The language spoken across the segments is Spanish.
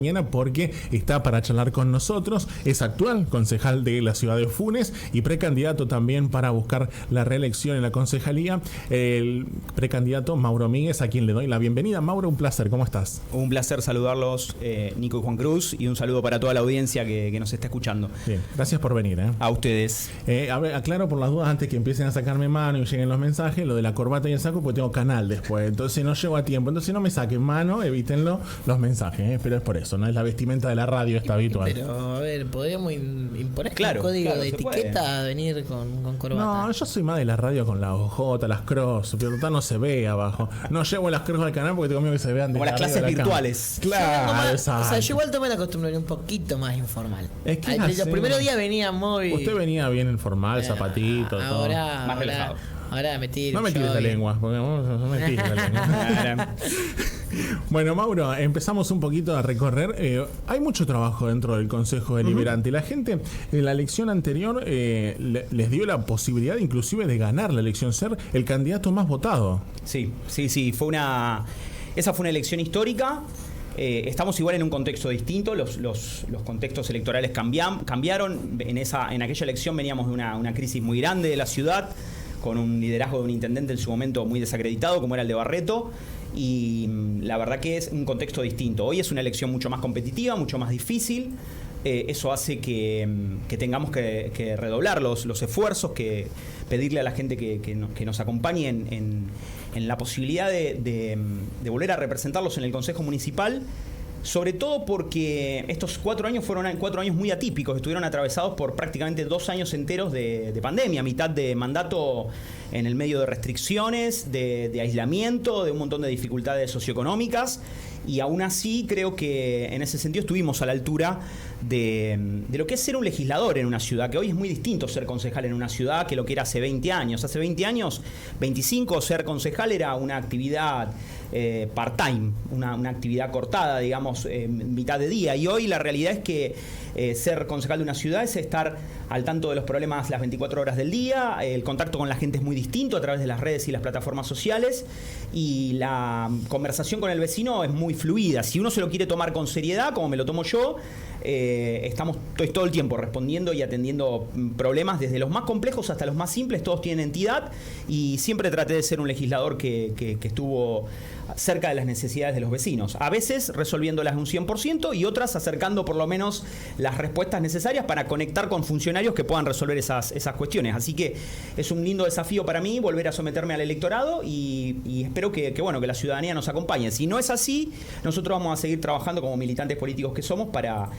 Mañana porque está para charlar con nosotros, es actual concejal de la ciudad de Funes y precandidato también para buscar la reelección en la concejalía, el precandidato Mauro Míguez, a quien le doy la bienvenida. Mauro, un placer, ¿cómo estás? Un placer saludarlos, Nico y Juan Cruz, y un saludo para toda la audiencia que nos está escuchando. Bien, gracias por venir. A ustedes. A ver, aclaro por las dudas antes que empiecen a sacarme mano y lleguen los mensajes, lo de la corbata y el saco, porque tengo canal después, entonces no llego a tiempo, entonces no me saquen mano, evítenlo los mensajes, pero es por eso. No es la vestimenta de la radio, está habitual. Pero, a ver, podríamos imponer un código de etiqueta a venir con corbata. No, yo soy más de la radio con las OJ, las cross, pero no se ve abajo. No llevo las cross al canal porque tengo miedo que se vean de como las clases virtuales. Claro, o sea, yo igual tomé la costumbre un poquito más informal. Es que los primeros días venía muy... Usted venía bien informal, zapatitos, todo. Más relajado. Ahora me tiro. No me tires la lengua, porque no me tires la lengua. Bueno, Mauro, empezamos un poquito a recorrer. Hay mucho trabajo dentro del Consejo Deliberante. La gente en la elección anterior les dio la posibilidad inclusive de ganar la elección, ser el candidato más votado. Sí. Esa fue una elección histórica. Estamos igual en un contexto distinto. Los contextos electorales cambiaron. En aquella elección veníamos de una crisis muy grande de la ciudad, con un liderazgo de un intendente en su momento muy desacreditado, como era el de Barreto, y la verdad que es un contexto distinto. Hoy es una elección mucho más competitiva, mucho más difícil. Eso hace que tengamos que redoblar los esfuerzos, que pedirle a la gente que nos acompañe en la posibilidad de volver a representarlos en el Consejo Municipal. Sobre todo porque estos 4 años fueron 4 años muy atípicos, estuvieron atravesados por prácticamente 2 años enteros de pandemia, mitad de mandato en el medio de restricciones, de aislamiento, de un montón de dificultades socioeconómicas, y aún así creo que en ese sentido estuvimos a la altura de lo que es ser un legislador en una ciudad, que hoy es muy distinto ser concejal en una ciudad que lo que era hace 20 años. Hace 20 años, 25, ser concejal era una actividad part-time, una actividad cortada, digamos, mitad de día. Y hoy la realidad es que ser concejal de una ciudad es estar al tanto de los problemas las 24 horas del día. El contacto con la gente es muy distinto a través de las redes y las plataformas sociales, y la conversación con el vecino es muy fluida. Si uno se lo quiere tomar con seriedad, como me lo tomo yo, estoy todo el tiempo respondiendo y atendiendo problemas, desde los más complejos hasta los más simples. Todos tienen entidad, y siempre traté de ser un legislador que estuvo cerca de las necesidades de los vecinos, a veces resolviéndolas un 100% y otras acercando por lo menos las respuestas necesarias para conectar con funcionarios que puedan resolver esas cuestiones. Así que es un lindo desafío para mí volver a someterme al electorado, y espero que la ciudadanía nos acompañe. Si no es así, nosotros vamos a seguir trabajando como militantes políticos que somos para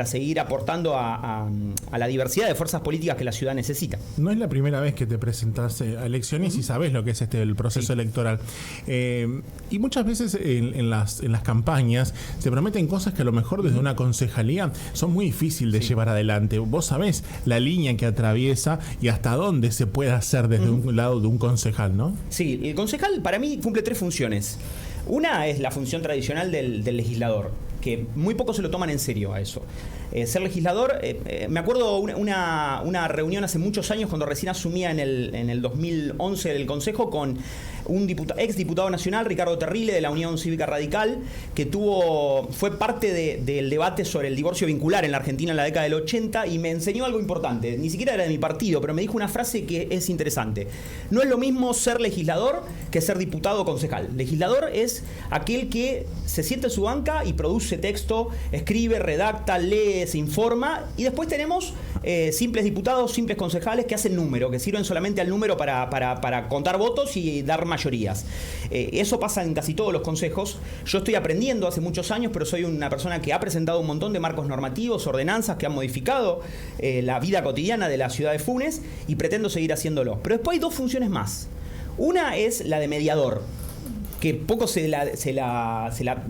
seguir aportando a la diversidad de fuerzas políticas que la ciudad necesita. No es la primera vez que te presentás a elecciones y sabés lo que es el proceso electoral. Y muchas veces en las campañas se prometen cosas que a lo mejor desde una concejalía son muy difíciles de llevar adelante. Vos sabés la línea que atraviesa y hasta dónde se puede hacer desde un lado de un concejal, ¿no? Sí, el concejal para mí cumple 3 funciones. Una es la función tradicional del legislador, que muy pocos se lo toman en serio a eso. Ser legislador, me acuerdo una reunión hace muchos años cuando recién asumía en el 2011 del Consejo con un ex diputado nacional, Ricardo Terrile, de la Unión Cívica Radical, que fue parte del debate sobre el divorcio vincular en la Argentina en la década del 80, y me enseñó algo importante. Ni siquiera era de mi partido, pero me dijo una frase que es interesante. No es lo mismo ser legislador que ser diputado o concejal. Legislador es aquel que se sienta en su banca y produce texto, escribe, redacta, lee, se informa, y después tenemos simples diputados, simples concejales que hacen número, que sirven solamente al número para contar votos y dar mayorías. Eso pasa en casi todos los consejos. Yo estoy aprendiendo hace muchos años, pero soy una persona que ha presentado un montón de marcos normativos, ordenanzas que han modificado la vida cotidiana de la ciudad de Funes, y pretendo seguir haciéndolo. Pero después hay 2 funciones más. Una es la de mediador, que poco se la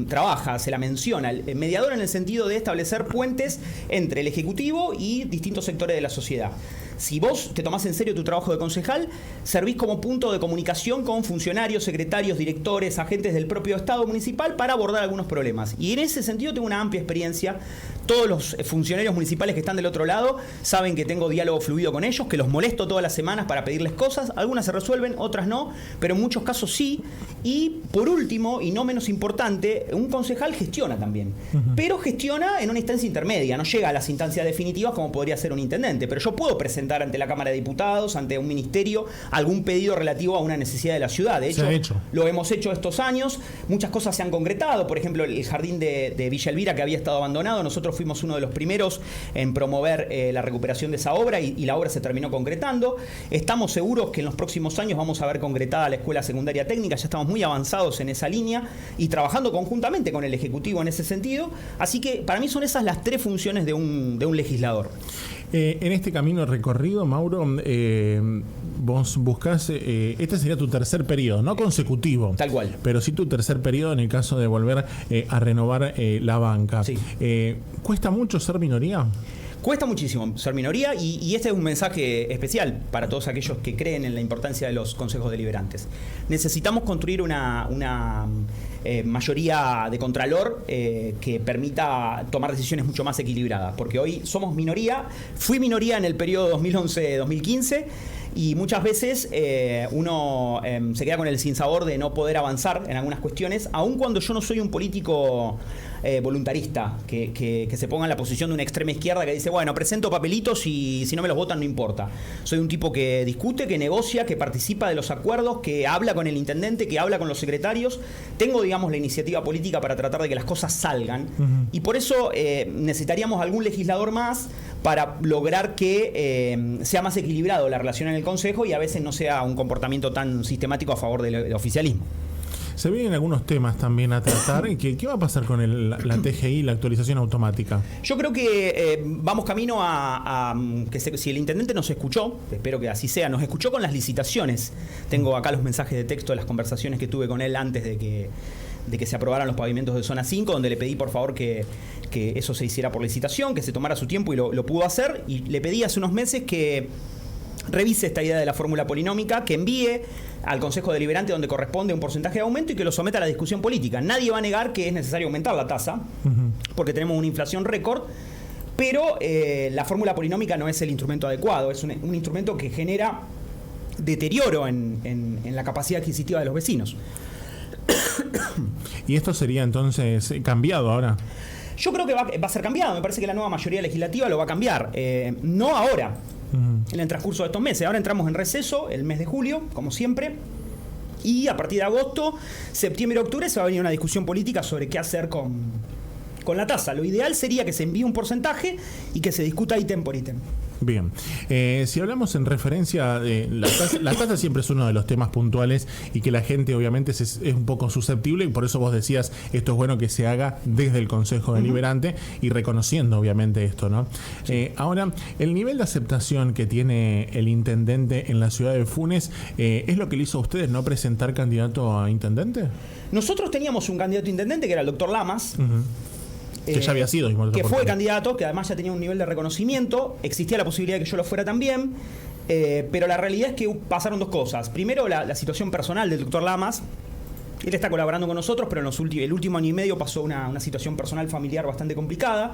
trabaja, se la menciona. El mediador en el sentido de establecer puentes entre el Ejecutivo y distintos sectores de la sociedad. Si vos te tomás en serio tu trabajo de concejal, servís como punto de comunicación con funcionarios, secretarios, directores, agentes del propio Estado municipal para abordar algunos problemas. Y en ese sentido tengo una amplia experiencia, Todos los funcionarios municipales que están del otro lado saben que tengo diálogo fluido con ellos, que los molesto todas las semanas para pedirles cosas. Algunas se resuelven, otras no, pero en muchos casos sí. Y por último, y no menos importante, un concejal gestiona también. Pero gestiona en una instancia intermedia, no llega a las instancias definitivas como podría ser un intendente. Pero yo puedo presentar ante la Cámara de Diputados, ante un ministerio, algún pedido relativo a una necesidad de la ciudad. De hecho, lo hemos hecho estos años. Muchas cosas se han concretado. Por ejemplo, el jardín de Villa Elvira, que había estado abandonado. Nosotros fuimos uno de los primeros en promover la recuperación de esa obra y la obra se terminó concretando. Estamos seguros que en los próximos años vamos a ver concretada la escuela secundaria técnica. Ya estamos muy avanzados en esa línea y trabajando conjuntamente con el Ejecutivo en ese sentido. Así que para mí son esas las tres funciones de un legislador. En este camino recorrido, Mauro, vos buscás, este sería tu tercer periodo, no consecutivo. Tal cual. Pero sí tu tercer periodo en el caso de volver a renovar la banca. Sí. ¿Cuesta mucho ser minoría? Cuesta muchísimo ser minoría y este es un mensaje especial para todos aquellos que creen en la importancia de los consejos deliberantes. Necesitamos construir una mayoría de contralor que permita tomar decisiones mucho más equilibradas, porque hoy somos minoría. Fui minoría en el periodo 2011-2015 y muchas veces uno se queda con el sinsabor de no poder avanzar en algunas cuestiones, aun cuando yo no soy un político voluntarista que se ponga en la posición de una extrema izquierda que dice, bueno, presento papelitos y si no me los votan no importa. Soy un tipo que discute, que negocia, que participa de los acuerdos, que habla con el intendente, que habla con los secretarios. Tengo, digamos, la iniciativa política para tratar de que las cosas salgan. Y por eso necesitaríamos algún legislador más para lograr que sea más equilibrado la relación en el Consejo y a veces no sea un comportamiento tan sistemático a favor del oficialismo. Se vienen algunos temas también a tratar. ¿Qué va a pasar con la TGI, la actualización automática? Yo creo que vamos camino a que si el intendente nos escuchó, espero que así sea, nos escuchó con las licitaciones. Tengo acá los mensajes de texto de las conversaciones que tuve con él antes de que se aprobaran los pavimentos de zona 5, donde le pedí por favor que eso se hiciera por licitación, que se tomara su tiempo y lo pudo hacer. Y le pedí hace unos meses que revise esta idea de la fórmula polinómica, que envíe al Consejo Deliberante donde corresponde un porcentaje de aumento y que lo someta a la discusión política. Nadie va a negar que es necesario aumentar la tasa, porque tenemos una inflación récord, pero la fórmula polinómica no es el instrumento adecuado, es un instrumento que genera deterioro en la capacidad adquisitiva de los vecinos. ¿Y esto sería entonces cambiado ahora? Yo creo que va a ser cambiado. Me parece que la nueva mayoría legislativa lo va a cambiar. No ahora, en el transcurso de estos meses. Ahora entramos en receso el mes de julio, como siempre. Y a partir de agosto, septiembre, octubre se va a venir una discusión política sobre qué hacer con la tasa. Lo ideal sería que se envíe un porcentaje y que se discuta ítem por ítem. Bien, si hablamos en referencia de la tasa siempre es uno de los temas puntuales y que la gente obviamente es un poco susceptible y por eso vos decías esto es bueno que se haga desde el Consejo Deliberante y reconociendo obviamente esto, ¿no? Sí. Ahora, el nivel de aceptación que tiene el intendente en la ciudad de Funes ¿es lo que le hizo a ustedes no presentar candidato a intendente? Nosotros teníamos un candidato a intendente que era el doctor Lamas. Que ya había sido. Que fue candidato, que además ya tenía un nivel de reconocimiento. Existía la posibilidad de que yo lo fuera también. Pero la realidad es que pasaron dos cosas. Primero, la situación personal del doctor Lamas. Él está colaborando con nosotros, pero el último año y medio pasó una situación personal familiar bastante complicada,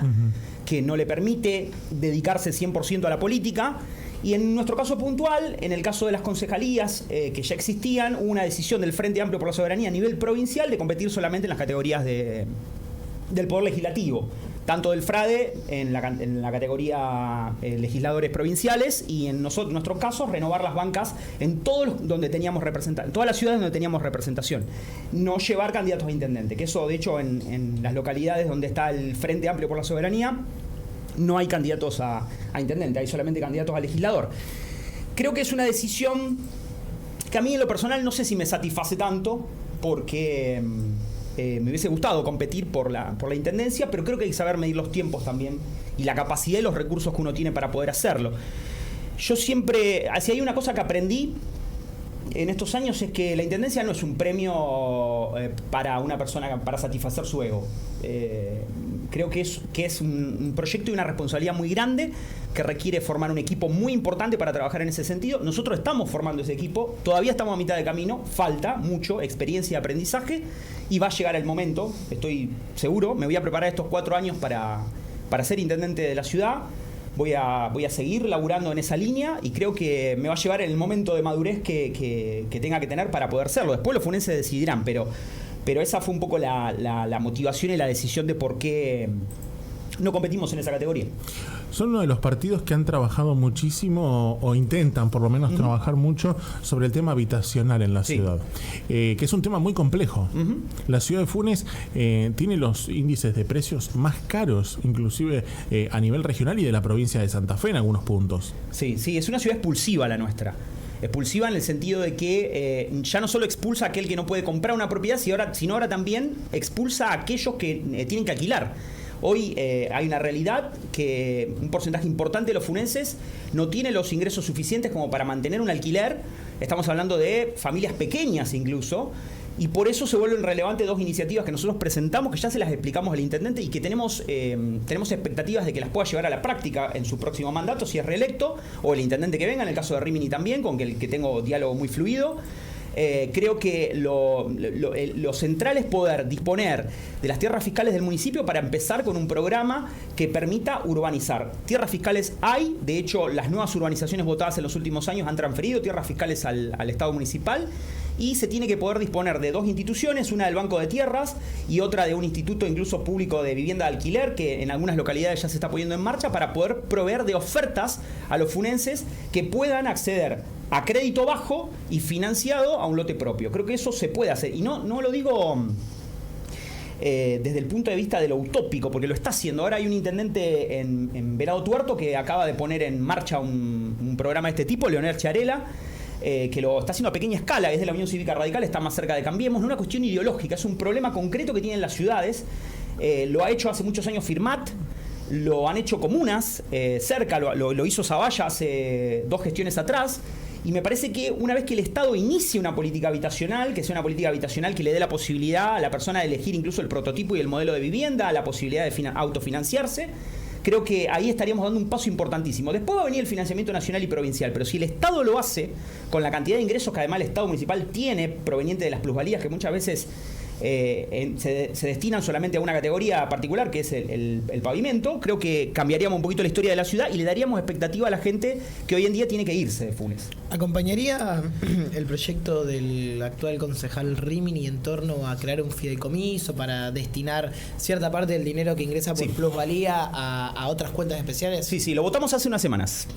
que no le permite dedicarse 100% a la política. Y en nuestro caso puntual, en el caso de las concejalías que ya existían, hubo una decisión del Frente Amplio por la Soberanía a nivel provincial de competir solamente en las categorías del Poder Legislativo, tanto del FRADE en la categoría legisladores provinciales y en nuestros casos renovar las bancas en todos donde teníamos en todas las ciudades donde teníamos representación, no llevar candidatos a intendente, que eso de hecho en las localidades donde está el Frente Amplio por la Soberanía no hay candidatos a intendente, hay solamente candidatos a legislador. Creo que es una decisión que a mí en lo personal no sé si me satisface tanto, porque me hubiese gustado competir por la intendencia, pero creo que hay que saber medir los tiempos también y la capacidad y los recursos que uno tiene para poder hacerlo. Yo siempre, si hay una cosa que aprendí en estos años es que la intendencia no es un premio para una persona para satisfacer su ego. Creo que es un proyecto y una responsabilidad muy grande que requiere formar un equipo muy importante para trabajar en ese sentido. Nosotros estamos formando ese equipo, todavía estamos a mitad de camino, falta mucho experiencia y aprendizaje y va a llegar el momento, estoy seguro, me voy a preparar estos 4 años para para ser intendente de la ciudad. Voy a seguir laburando en esa línea y creo que me va a llevar en el momento de madurez que tenga que tener para poder serlo. Después los funenses decidirán, pero esa fue un poco la motivación y la decisión de por qué no competimos en esa categoría. Son uno de los partidos que han trabajado muchísimo o intentan por lo menos trabajar mucho sobre el tema habitacional en la ciudad, que es un tema muy complejo. La ciudad de Funes tiene los índices de precios más caros, inclusive a nivel regional y de la provincia de Santa Fe en algunos puntos. Sí, es una ciudad expulsiva la nuestra. Expulsiva en el sentido de que ya no solo expulsa a aquel que no puede comprar una propiedad, sino ahora también expulsa a aquellos que tienen que alquilar. Hoy hay una realidad que un porcentaje importante de los funenses no tiene los ingresos suficientes como para mantener un alquiler. Estamos hablando de familias pequeñas incluso. Y por eso se vuelven relevantes dos iniciativas que nosotros presentamos, que ya se las explicamos al intendente y que tenemos expectativas de que las pueda llevar a la práctica en su próximo mandato, si es reelecto, o el intendente que venga, en el caso de Rimini también, con el que tengo diálogo muy fluido. Creo que lo central es poder disponer de las tierras fiscales del municipio para empezar con un programa que permita urbanizar. Tierras fiscales hay, de hecho las nuevas urbanizaciones votadas en los últimos años han transferido tierras fiscales al Estado municipal y se tiene que poder disponer de dos instituciones, una del Banco de Tierras y otra de un instituto incluso público de vivienda de alquiler que en algunas localidades ya se está poniendo en marcha para poder proveer de ofertas a los funenses que puedan acceder a crédito bajo y financiado a un lote propio. Creo que eso se puede hacer. Y no lo digo desde el punto de vista de lo utópico, porque lo está haciendo. Ahora hay un intendente en Venado Tuerto que acaba de poner en marcha un programa de este tipo, Leonel Chiarella, que lo está haciendo a pequeña escala, es de la Unión Cívica Radical, está más cerca de Cambiemos. No es una cuestión ideológica, es un problema concreto que tienen las ciudades. Lo ha hecho hace muchos años Firmat, lo han hecho comunas cerca, lo hizo Zavalla hace 2 gestiones atrás. Y me parece que una vez que el Estado inicie una política habitacional, que sea una política habitacional que le dé la posibilidad a la persona de elegir incluso el prototipo y el modelo de vivienda, la posibilidad de autofinanciarse, creo que ahí estaríamos dando un paso importantísimo. Después va a venir el financiamiento nacional y provincial, pero si el Estado lo hace con la cantidad de ingresos que además el Estado municipal tiene proveniente de las plusvalías, que muchas veces se destinan solamente a una categoría particular, que es el pavimento, creo que cambiaríamos un poquito la historia de la ciudad y le daríamos expectativa a la gente que hoy en día tiene que irse de Funes. ¿Acompañaría el proyecto del actual concejal Rimini en torno a crear un fideicomiso para destinar cierta parte del dinero que ingresa por plusvalía a otras cuentas especiales? Sí, lo votamos hace unas semanas.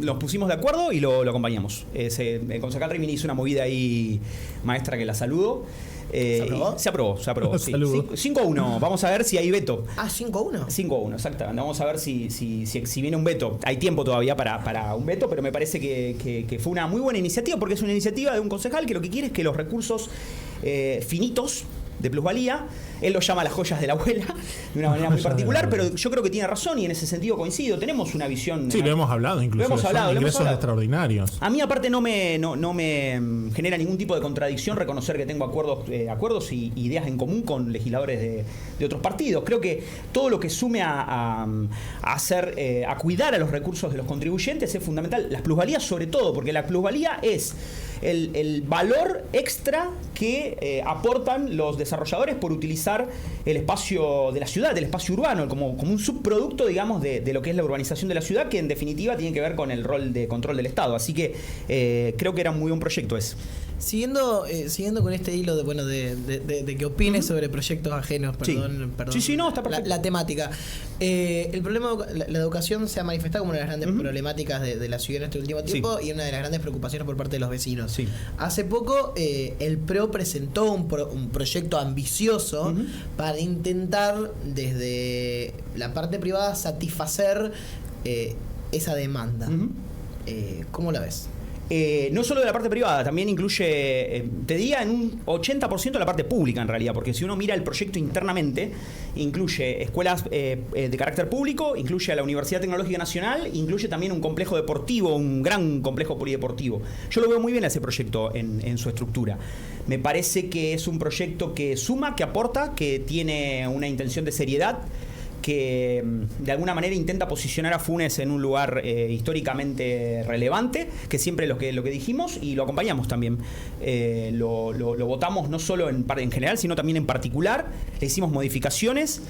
Nos pusimos de acuerdo y lo acompañamos. El concejal Rimini hizo una movida ahí maestra que la saludo. ¿Se aprobó? Se aprobó. Sí. 5-1. Vamos a ver si hay veto. 5-1. 5-1, exactamente. Vamos a ver si viene un veto. Hay tiempo todavía para un veto, pero me parece que fue una muy buena iniciativa, porque es una iniciativa de un concejal que lo que quiere es que los recursos finitos de plusvalía, él lo llama las joyas de la abuela de una manera muy particular, pero yo creo que tiene razón y en ese sentido coincido. Tenemos una visión. Sí, lo hemos hablado incluso. Lo hemos hablado. Extraordinarios. A mí aparte no me genera ningún tipo de contradicción reconocer que tengo acuerdos y ideas en común con legisladores de otros partidos. Creo que todo lo que sume a cuidar a los recursos de los contribuyentes es fundamental. Las plusvalías sobre todo, porque la plusvalía es el valor extra que aportan los desarrolladores por utilizar el espacio de la ciudad, el espacio urbano, como un subproducto, digamos, de lo que es la urbanización de la ciudad, que en definitiva tiene que ver con el rol de control del Estado. Así que creo que era un muy buen proyecto ese. Siguiendo con este hilo de que opines sobre proyectos ajenos, perdón. Sí, no, está perfecto. La temática. El problema, la educación se ha manifestado como una de las grandes problemáticas de la ciudad en este último tiempo y una de las grandes preocupaciones por parte de los vecinos. Sí. Hace poco el PRO presentó un proyecto ambicioso para intentar desde la parte privada satisfacer esa demanda. ¿Cómo la ves? No solo de la parte privada, también incluye, te diría, en un 80% de la parte pública en realidad, porque si uno mira el proyecto internamente, incluye escuelas de carácter público, incluye a la Universidad Tecnológica Nacional, incluye también un complejo deportivo, un gran complejo polideportivo. Yo lo veo muy bien a ese proyecto en su estructura. Me parece que es un proyecto que suma, que aporta, que tiene una intención de seriedad, que de alguna manera intenta posicionar a Funes en un lugar históricamente relevante, que siempre lo que dijimos, y lo acompañamos también. Lo votamos no solo en general, sino también en particular. Le hicimos modificaciones.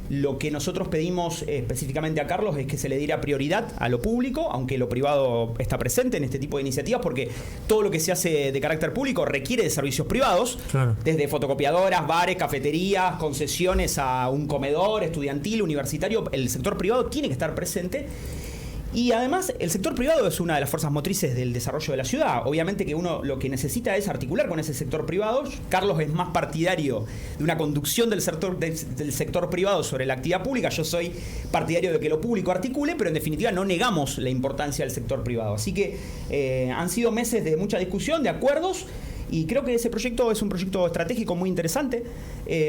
Lo que nosotros pedimos específicamente a Carlos es que se le diera prioridad a lo público, aunque lo privado está presente en este tipo de iniciativas, porque todo lo que se hace de carácter público requiere de servicios privados, Claro. desde fotocopiadoras, bares, cafeterías, concesiones a un comedor estudiantil, universitario. El sector privado tiene que estar presente. Y además, el sector privado es una de las fuerzas motrices del desarrollo de la ciudad. Obviamente que uno lo que necesita es articular con ese sector privado. Carlos es más partidario de una conducción del sector privado sobre la actividad pública. Yo soy partidario de que lo público articule, pero en definitiva no negamos la importancia del sector privado. Así que han sido meses de mucha discusión, de acuerdos. Y creo que ese proyecto es un proyecto estratégico muy interesante.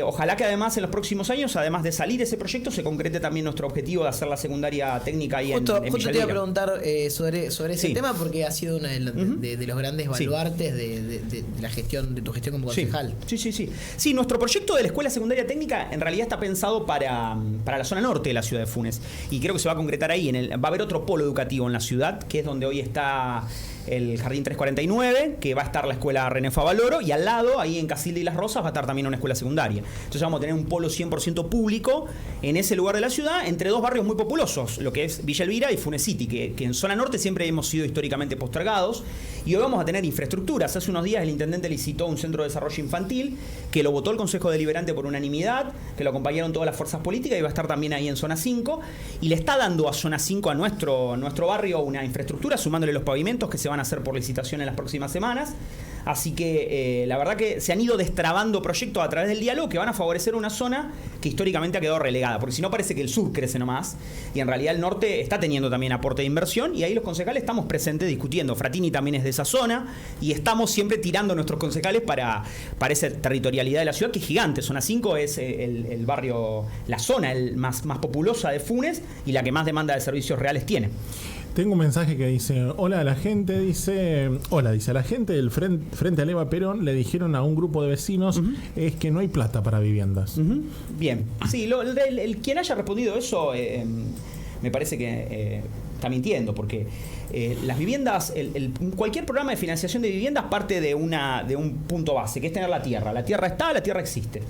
Ojalá que además en los próximos años, además de salir ese proyecto, se concrete también nuestro objetivo de hacer la secundaria técnica ahí justo en te iba a preguntar sobre ese Sí. tema, porque ha sido uno de los grandes baluartes de la gestión, de tu gestión como concejal. Sí. Sí, nuestro proyecto de la Escuela Secundaria Técnica en realidad está pensado para la zona norte de la ciudad de Funes. Y creo que se va a concretar ahí. Va a haber otro polo educativo en la ciudad, que es donde hoy está el Jardín 349, que va a estar la escuela René Favaloro, y al lado, ahí en Casilda y Las Rosas, va a estar también una escuela secundaria. Entonces vamos a tener un polo 100% público en ese lugar de la ciudad, entre dos barrios muy populosos, lo que es Villa Elvira y Funes City, que en zona norte siempre hemos sido históricamente postergados, y hoy vamos a tener infraestructuras. Hace unos días el intendente licitó un centro de desarrollo infantil, que lo votó el Consejo Deliberante por unanimidad, que lo acompañaron todas las fuerzas políticas, y va a estar también ahí en zona 5, y le está dando a zona 5, a nuestro barrio, una infraestructura, sumándole los pavimentos que se van a hacer por licitación en las próximas semanas. Así que la verdad que se han ido destrabando proyectos a través del diálogo que van a favorecer una zona que históricamente ha quedado relegada, porque si no parece que el sur crece nomás, y en realidad el norte está teniendo también aporte de inversión, y ahí los concejales estamos presentes discutiendo. Fratini también es de esa zona, y estamos siempre tirando nuestros concejales para esa territorialidad de la ciudad, que es gigante. Zona 5 es el barrio, la zona más populosa de Funes, y la que más demanda de servicios reales tiene. Tengo un mensaje que dice: hola a la gente, dice a la gente del frente a Eva Perón le dijeron a un grupo de vecinos es que no hay plata para viviendas. Bien, sí, quien haya respondido eso me parece que está mintiendo, porque las viviendas, cualquier programa de financiación de viviendas parte de un punto base, que es tener la tierra. La tierra está, la tierra existe.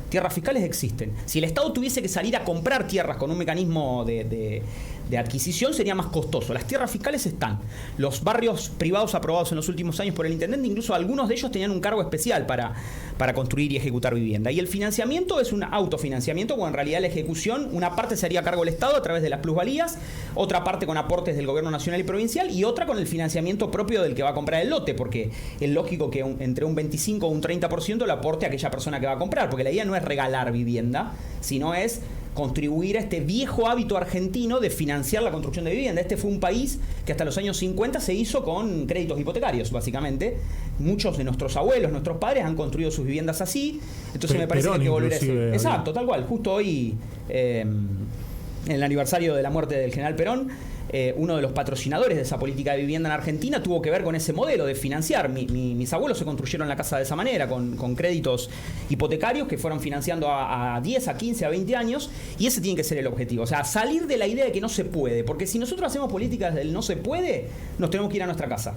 Tierras fiscales existen. Si el Estado tuviese que salir a comprar tierras con un mecanismo de adquisición, sería más costoso. Las tierras fiscales están. Los barrios privados aprobados en los últimos años por el intendente, incluso algunos de ellos tenían un cargo especial para construir y ejecutar vivienda. Y el financiamiento es un autofinanciamiento, cuando en realidad la ejecución, una parte se haría cargo del Estado a través de las plusvalías, otra parte con aportes del gobierno nacional y provincial, y otra con el financiamiento propio del que va a comprar el lote, porque es lógico que entre un 25 o un 30% lo aporte a aquella persona que va a comprar, porque la idea no es regalar vivienda, sino es contribuir a este viejo hábito argentino de financiar la construcción de vivienda. Este fue un país que hasta los años 50 se hizo con créditos hipotecarios, básicamente. Muchos de nuestros abuelos, nuestros padres han construido sus viviendas así. Entonces me parece que hay que volver a eso. Exacto, tal cual. Justo hoy, en el aniversario de la muerte del general Perón, uno de los patrocinadores de esa política de vivienda en Argentina tuvo que ver con ese modelo de financiar. Mis abuelos se construyeron la casa de esa manera, con créditos hipotecarios que fueron financiando a 10, a 15, a 20 años, y ese tiene que ser el objetivo. O sea, salir de la idea de que no se puede, porque si nosotros hacemos políticas del no se puede, nos tenemos que ir a nuestra casa.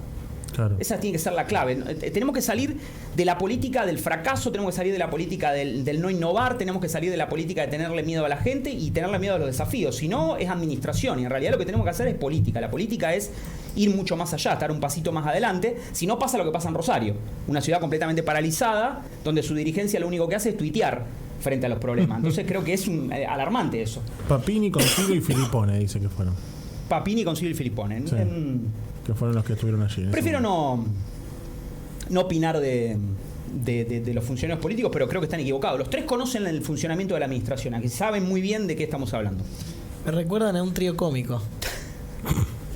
Claro. Esa tiene que ser la clave. Tenemos que salir de la política del fracaso, tenemos que salir de la política del no innovar, tenemos que salir de la política de tenerle miedo a la gente y tenerle miedo a los desafíos. Si no, es administración, y en realidad lo que tenemos que hacer es política. La política es ir mucho más allá, estar un pasito más adelante. Si no, pasa lo que pasa en Rosario, una ciudad completamente paralizada, donde su dirigencia lo único que hace es tuitear frente a los problemas. Entonces creo que es alarmante eso. Papini, Consiglio y Filipone dice que fueron. Papini, Consiglio y Filipone. Sí. Que fueron los que estuvieron allí. Prefiero no opinar de los funcionarios políticos, pero creo que están equivocados. Los tres conocen el funcionamiento de la administración, aquí saben muy bien de qué estamos hablando. Me recuerdan a un trío cómico.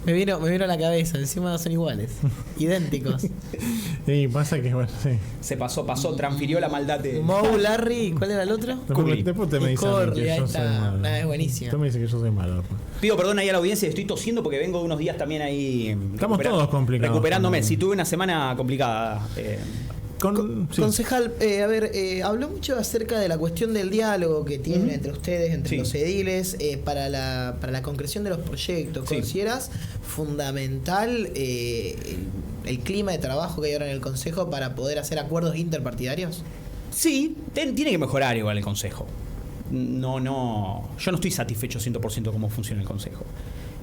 Me vino a la cabeza, encima son iguales, idénticos. Y pasa que, bueno, sí. Se pasó, transfirió la maldad de... Moe, Larry, ¿cuál era el otro? Después te me dice que yo soy malo. Es buenísimo. Tú me dices que yo soy malo. Pido perdón ahí a la audiencia, estoy tosiendo porque vengo de unos días también ahí... Estamos todos complicados. Recuperándome, sí, tuve una semana complicada. Sí. Concejal, habló mucho acerca de la cuestión del diálogo que tienen entre ustedes, entre los ediles, para la concreción de los proyectos. ¿Consideras fundamental el clima de trabajo que hay ahora en el Consejo para poder hacer acuerdos interpartidarios? Sí, tiene que mejorar igual el Consejo. yo no estoy satisfecho 100% de cómo funciona el Consejo.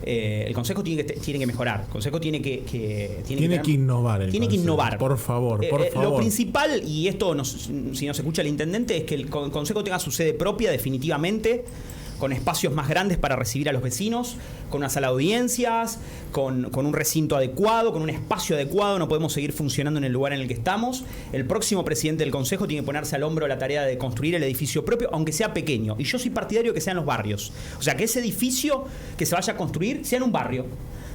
El Consejo tiene que mejorar. El Consejo tiene que innovar. Tiene que innovar. Por favor. Lo principal, y esto si nos escucha el intendente, es que el Consejo tenga su sede propia definitivamente, con espacios más grandes para recibir a los vecinos, con una sala de audiencias, con un recinto adecuado, con un espacio adecuado. No podemos seguir funcionando en el lugar en el que estamos. El próximo presidente del Consejo tiene que ponerse al hombro la tarea de construir el edificio propio, aunque sea pequeño. Y yo soy partidario de que sean los barrios. O sea, que ese edificio que se vaya a construir sea en un barrio.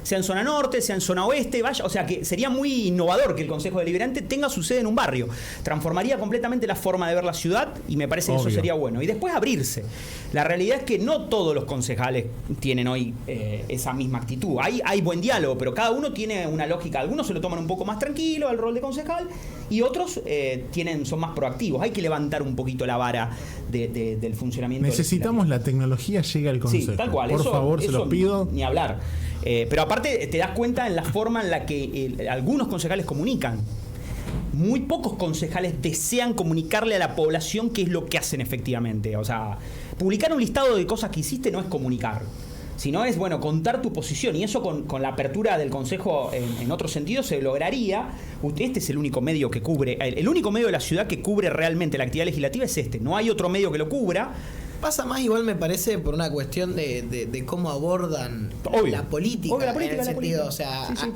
Sea en zona norte, sea en zona oeste, o sea que sería muy innovador que el Consejo Deliberante tenga su sede en un barrio. Transformaría completamente la forma de ver la ciudad y me parece que eso sería bueno. Y después abrirse. La realidad es que no todos los concejales tienen hoy esa misma actitud. Hay buen diálogo, pero cada uno tiene una lógica. Algunos se lo toman un poco más tranquilo al rol de concejal y otros son más proactivos. Hay que levantar un poquito la vara del funcionamiento. Necesitamos la tecnología llegue al Consejo. Sí, tal cual. Por favor, se los pido. Ni hablar. Pero aparte te das cuenta en la forma en la que algunos concejales comunican. Muy pocos concejales desean comunicarle a la población qué es lo que hacen efectivamente. O sea, publicar un listado de cosas que hiciste no es comunicar, sino es, contar tu posición. Y eso con la apertura del Consejo en otro sentido se lograría. Este es el único medio que cubre, el único medio de la ciudad que cubre realmente la actividad legislativa es este. No hay otro medio que lo cubra. Pasa más igual, me parece, por una cuestión de cómo abordan la política. Obvio, la política, en el sentido, o sea, sí.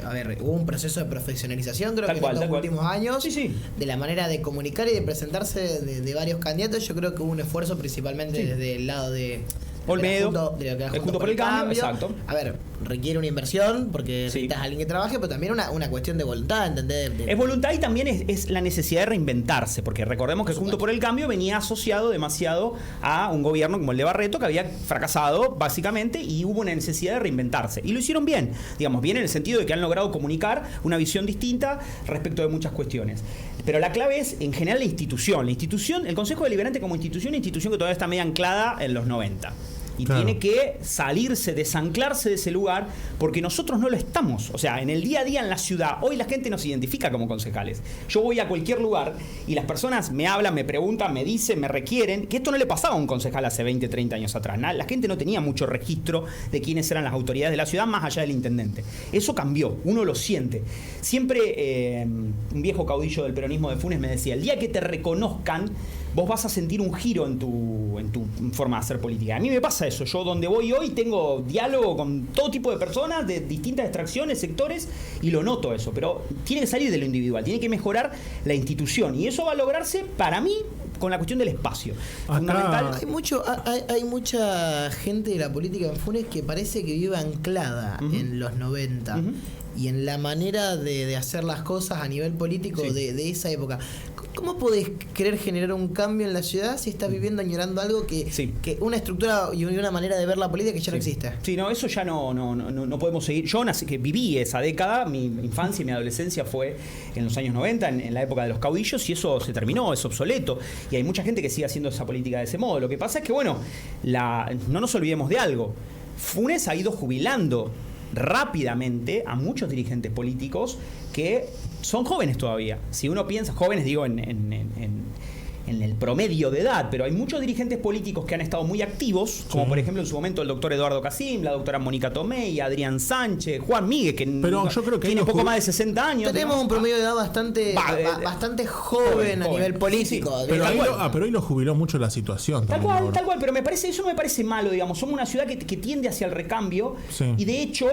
a ver, hubo un proceso de profesionalización, creo que en los últimos años, de la manera de comunicar y de presentarse de varios candidatos. Yo creo que hubo un esfuerzo principalmente desde el lado de Olmedo, Junto por el Cambio, exacto. A ver, requiere una inversión porque necesitas a alguien que trabaje, pero también una cuestión de voluntad, ¿entendés? Es voluntad y también es la necesidad de reinventarse, porque recordemos que Junto por el Cambio venía asociado demasiado a un gobierno como el de Barreto, que había fracasado básicamente, y hubo una necesidad de reinventarse. Y lo hicieron bien, digamos, bien en el sentido de que han logrado comunicar una visión distinta respecto de muchas cuestiones. Pero la clave es, en general, la institución. El Consejo Deliberante como institución que todavía está medio anclada en los 90. Y tiene que salirse, desanclarse de ese lugar, porque nosotros no lo estamos. O sea, en el día a día en la ciudad, hoy la gente nos identifica como concejales. Yo voy a cualquier lugar y las personas me hablan, me preguntan, me dicen, me requieren, que esto no le pasaba a un concejal hace 20, 30 años atrás. La gente no tenía mucho registro de quiénes eran las autoridades de la ciudad, más allá del intendente. Eso cambió, uno lo siente. Siempre un viejo caudillo del peronismo de Funes me decía, el día que te reconozcan, vos vas a sentir un giro en tu forma de hacer política. A mí me pasa eso. Yo donde voy hoy tengo diálogo con todo tipo de personas de distintas extracciones, sectores, y lo noto eso. Pero tiene que salir de lo individual, tiene que mejorar la institución. Y eso va a lograrse, para mí, con la cuestión del espacio. Fundamental. Hay mucha gente de la política en Funes que parece que vive anclada en los 90 y en la manera de hacer las cosas a nivel político de esa época. ¿Cómo podés querer generar un cambio en la ciudad si estás viviendo, añorando algo que una estructura y una manera de ver la política que ya no existe? Sí, no, eso ya no podemos seguir. Yo que viví esa década, mi infancia y mi adolescencia fue en los años 90, en la época de los caudillos, y eso se terminó, es obsoleto. Y hay mucha gente que sigue haciendo esa política de ese modo. Lo que pasa es que, no nos olvidemos de algo. Funes ha ido jubilando rápidamente a muchos dirigentes políticos que son jóvenes todavía. Si uno piensa, jóvenes digo en el promedio de edad, pero hay muchos dirigentes políticos que han estado muy activos, como por ejemplo en su momento el doctor Eduardo Casim, la doctora Mónica Tomei, Adrián Sánchez, Juan Miguel, que yo creo que tiene poco más de 60 años. Tenemos un promedio de edad bastante joven a nivel político. Sí. Pero hoy lo jubiló mucho la situación. Tal cual, pero eso no me parece malo, digamos. Somos una ciudad que tiende hacia el recambio, y de hecho,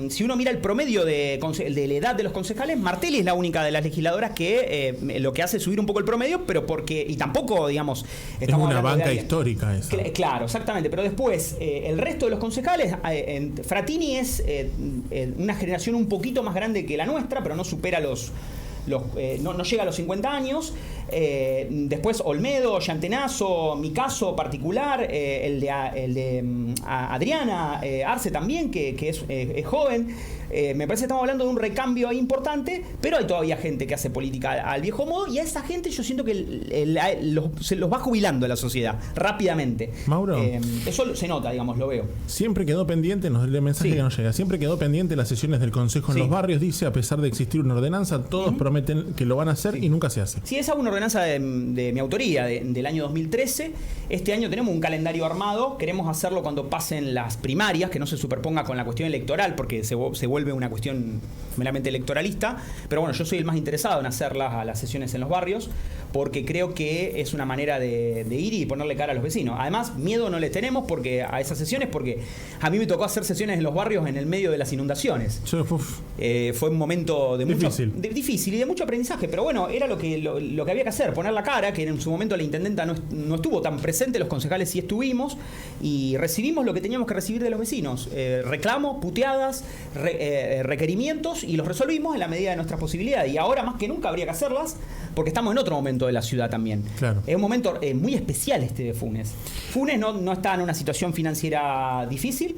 si uno mira el promedio de la edad de los concejales, Martelli es la única de las legisladoras que lo que hace es subir un poco el promedio, pero porque y tampoco, digamos, estamos es una banca histórica esa. Claro, exactamente. Pero después, el resto de los concejales, Frattini es una generación un poquito más grande que la nuestra, pero no supera no llega a los 50 años. Después Olmedo, Llantenazo, mi caso particular, el de Adriana Arce también, que es joven. Me parece que estamos hablando de un recambio ahí importante, pero hay todavía gente que hace política al viejo modo, y a esa gente yo siento que se los va jubilando la sociedad rápidamente. Mauro, eso se nota, digamos, lo veo. Siempre quedó pendiente, nos lee el mensaje que nos llega, siempre quedó pendiente las sesiones del Consejo en los barrios, dice, a pesar de existir una ordenanza, todos prometen prometen que lo van a hacer y nunca se hace. Sí, esa es una ordenanza de mi autoría del año 2013. Este año tenemos un calendario armado. Queremos hacerlo cuando pasen las primarias, que no se superponga con la cuestión electoral, porque se vuelve una cuestión meramente electoralista. Pero bueno, yo soy el más interesado en hacerlas a las sesiones en los barrios, porque creo que es una manera de ir y ponerle cara a los vecinos. Además, miedo no les tenemos a esas sesiones, porque a mí me tocó hacer sesiones en los barrios en el medio de las inundaciones. Fue un momento difícil y de mucho aprendizaje, pero bueno, era lo que había que hacer, poner la cara, que en su momento la intendenta no estuvo tan presente, los concejales sí estuvimos, y recibimos lo que teníamos que recibir de los vecinos, reclamos, puteadas, requerimientos, y los resolvimos en la medida de nuestras posibilidades, y ahora más que nunca habría que hacerlas, porque estamos en otro momento de la ciudad también. Claro. Es un momento muy especial este de Funes. Funes no está en una situación financiera difícil.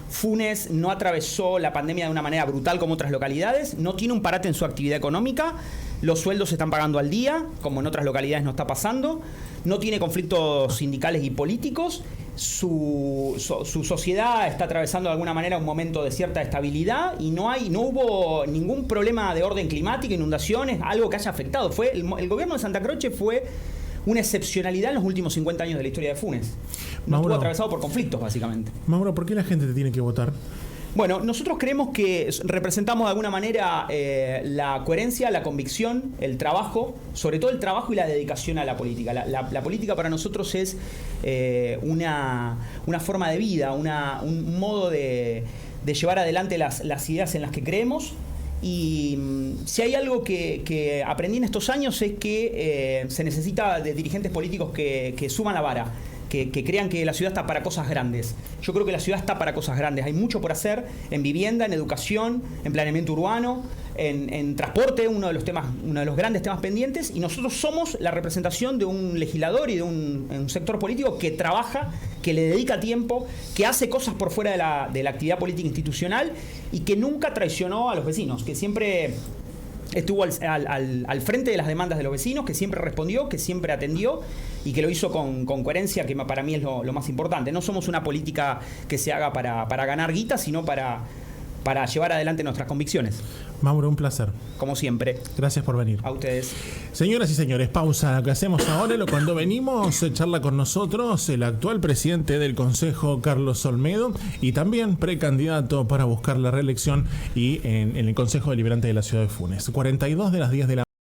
Funes no atravesó la pandemia de una manera brutal como otras localidades, no tiene un parate en su actividad económica, los sueldos se están pagando al día, como en otras localidades no está pasando, no tiene conflictos sindicales y políticos, su sociedad está atravesando de alguna manera un momento de cierta estabilidad y no hubo ningún problema de orden climático, inundaciones, algo que haya afectado. El gobierno de Santa Croce fue una excepcionalidad en los últimos 50 años de la historia de Funes. No estuvo atravesado por conflictos, básicamente. Mauro, ¿por qué la gente te tiene que votar? Bueno, nosotros creemos que representamos de alguna manera la coherencia, la convicción, el trabajo, sobre todo el trabajo y la dedicación a la política. La política para nosotros es una forma de vida, un modo de llevar adelante las ideas en las que creemos. Y si hay algo que aprendí en estos años es que se necesita de dirigentes políticos que suban la vara, que crean que la ciudad está para cosas grandes. Yo creo que la ciudad está para cosas grandes. Hay mucho por hacer en vivienda, en educación, en planeamiento urbano, en transporte, uno de los grandes temas pendientes. Y nosotros somos la representación de un legislador y de un sector político que trabaja, que le dedica tiempo, que hace cosas por fuera de la actividad política institucional y que nunca traicionó a los vecinos, que siempre estuvo al frente de las demandas de los vecinos, que siempre respondió, que siempre atendió y que lo hizo con coherencia, que para mí es lo más importante. No somos una política que se haga para ganar guita, sino para llevar adelante nuestras convicciones. Mauro, un placer. Como siempre. Gracias por venir. A ustedes. Señoras y señores, pausa. Lo que hacemos ahora, cuando venimos, charla con nosotros el actual presidente del Consejo, Carlos Olmedo, y también precandidato para buscar la reelección y en el Consejo Deliberante de la Ciudad de Funes. 42 de las 10 de la